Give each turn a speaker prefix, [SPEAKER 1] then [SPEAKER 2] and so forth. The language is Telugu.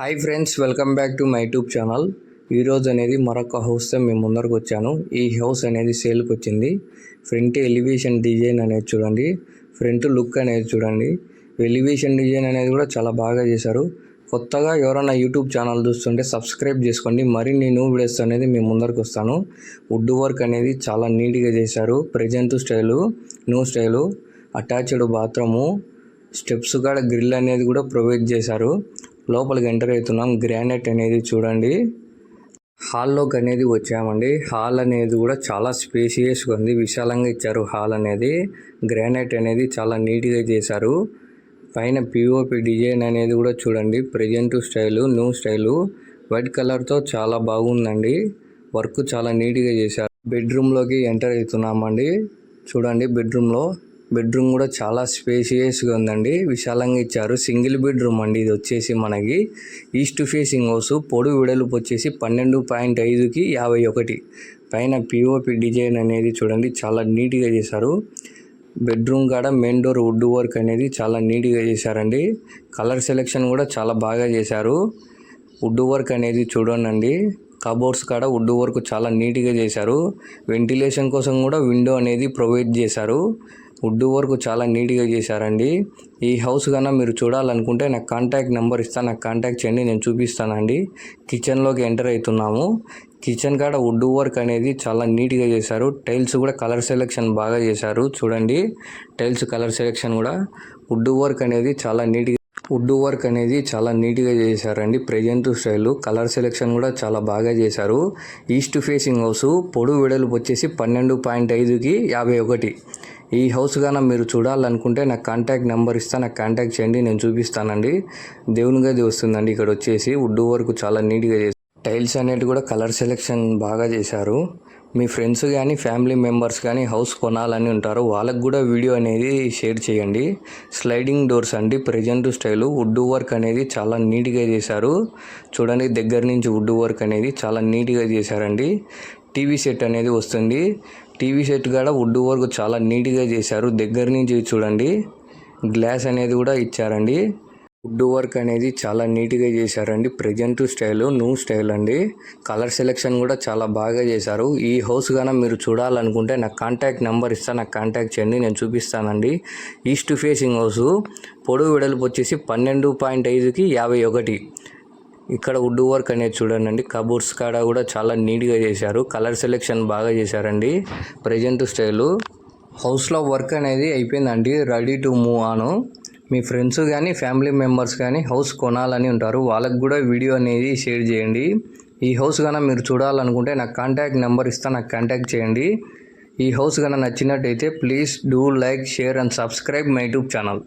[SPEAKER 1] Hi friends, welcome back to my YouTube channel. ఈరోజు అనేది మరొక హౌస్తో మేము ముందరకు వచ్చాను. ఈ హౌస్ అనేది సేల్కి వచ్చింది. ఫ్రంట్ ఎలివేషన్ డిజైన్ అనేది చూడండి, ఫ్రంట్ లుక్ అనేది చూడండి. ఎలివేషన్ డిజైన్ అనేది కూడా చాలా బాగా చేశారు. కొత్తగా ఎవరైనా యూట్యూబ్ ఛానల్ చూస్తుంటే సబ్స్క్రైబ్ చేసుకోండి. మరిన్ని న్యూ వీడియోస్ అనేది మేము ముందరకు వస్తాను. వుడ్ వర్క్ అనేది చాలా నీట్గా చేశారు. Present style, new style, attached bathroom, steps కాడ గ్రిల్ అనేది కూడా ప్రొవైడ్ చేశారు. లోపలికి ఎంటర్ అవుతున్నాం. గ్రానైట్ అనేది చూడండి. హాల్లోకి అనేది వచ్చామండి. హాల్ అనేది కూడా చాలా స్పేషియస్గా ఉంది, విశాలంగా ఇచ్చారు. హాల్ అనేది గ్రానైట్ అనేది చాలా నీట్గా చేశారు. పైన పిఓపి డిజైన్ అనేది కూడా చూడండి. Present style, new style, white కలర్తో చాలా బాగుందండి. వర్క్ చాలా నీట్గా చేశారు. బెడ్రూమ్లోకి ఎంటర్ అవుతున్నామండి. చూడండి, బెడ్రూమ్ కూడా చాలా స్పేషియస్గా ఉందండి, విశాలంగా ఇచ్చారు. సింగిల్ బెడ్రూమ్ అండి ఇది. వచ్చేసి మనకి ఈస్ట్ ఫేసింగ్ హౌస్. పొడవు వెడల్పు వచ్చేసి 12.5కి 51. పైన పిఓపి డిజైన్ అనేది చూడండి, చాలా నీట్గా చేశారు. బెడ్రూమ్ కాడ మెయిన్ డోర్ వుడ్ వర్క్ అనేది చాలా నీట్గా చేశారండి. కలర్ సెలెక్షన్ కూడా చాలా బాగా చేశారు. వుడ్ వర్క్ అనేది చూడండి. కబోర్డ్స్ కాడ వుడ్ వర్క్ చాలా నీట్గా చేశారు. వెంటిలేషన్ కోసం కూడా విండో అనేది ప్రొవైడ్ చేశారు. వుడ్ వర్క్ చాలా నీట్గా చేశారండి. ఈ హౌస్ కన్నా మీరు చూడాలనుకుంటే నాకు కాంటాక్ట్ నెంబర్ ఇస్తాను, నాకు కాంటాక్ట్ చేయండి, నేను చూపిస్తానండి. కిచెన్లోకి ఎంటర్ అవుతున్నాము. కిచెన్ కాడ వుడ్ వర్క్ అనేది చాలా నీట్గా చేశారు. టైల్స్ కూడా కలర్ సెలెక్షన్ బాగా చేశారు. చూడండి, టైల్స్ కలర్ సెలెక్షన్ కూడా వుడ్ వర్క్ అనేది చాలా నీట్గా చేశారండి. ప్రెజెంట్ స్టైల్, కలర్ సెలెక్షన్ కూడా చాలా బాగా చేశారు. East facing house. పొడవు వెడల్పు వచ్చేసి 12.5కి 51. ఈ హౌస్ గాన మీరు చూడాలనుకుంటే నాకు కాంటాక్ట్ నెంబర్ ఇస్తాను, నాకు కాంటాక్ట్ చేయండి, నేను చూపిస్తానండి. దేవుని గది వస్తుందండి. ఇక్కడ వచ్చేసి వుడ్ వర్క్ చాలా నీట్గా చేశారు. టైల్స్ అనేవి కూడా కలర్ సెలెక్షన్ బాగా చేశారు. మీ ఫ్రెండ్స్ కానీ ఫ్యామిలీ మెంబర్స్ కానీ హౌస్ కొనాలని ఉంటారు, వాళ్ళకు కూడా వీడియో అనేది షేర్ చేయండి. స్లైడింగ్ డోర్స్ అండి, ప్రెజెంట్ స్టైలు. వుడ్ వర్క్ అనేది చాలా నీట్గా చేశారు. చూడండి, దగ్గర నుంచి వుడ్ వర్క్ అనేది చాలా నీట్గా చేశారండి. టీవీ సెట్ అనేది వస్తుంది. టీవీ సెట్ కూడా వుడ్ వర్క్ చాలా నీట్గా చేశారు. దగ్గర నుంచి చూడండి, గ్లాస్ అనేది కూడా ఇచ్చారండి. వుడ్ వర్క్ అనేది చాలా నీట్గా చేశారండి. ప్రెజెంట్ స్టైలు, న్యూ స్టైల్ అండి. కలర్ సెలెక్షన్ కూడా చాలా బాగా చేశారు. ఈ హౌస్ కన్నా మీరు చూడాలనుకుంటే నాకు కాంటాక్ట్ నెంబర్ ఇస్తాను, నాకు కాంటాక్ట్ చేయండి, నేను చూపిస్తానండి. East facing house. పొడవు వెడల్పు వచ్చేసి 12.5కి 51. ఇక్కడ వుడ్ వర్క్ అనేది చూడండి. కబోర్డ్స్ కాడ కూడా చాలా నీట్గా చేశారు. కలర్ సెలెక్షన్ బాగా చేశారండి. Present style. హౌస్లో వర్క్ అనేది అయిపోయిందండి, ready to move on. Me friends కానీ ఫ్యామిలీ మెంబర్స్ కానీ హౌస్ కొనాలని ఉంటారు, వాళ్ళకు కూడా వీడియో అనేది షేర్ చేయండి. ఈ హౌస్ కన్నా మీరు చూడాలనుకుంటే నాకు కాంటాక్ట్ నెంబర్ ఇస్తాను, నాకు కాంటాక్ట్ చేయండి. ఈ హౌస్ కన్నా నచ్చినట్టయితే please do like, share and subscribe my YouTube channel.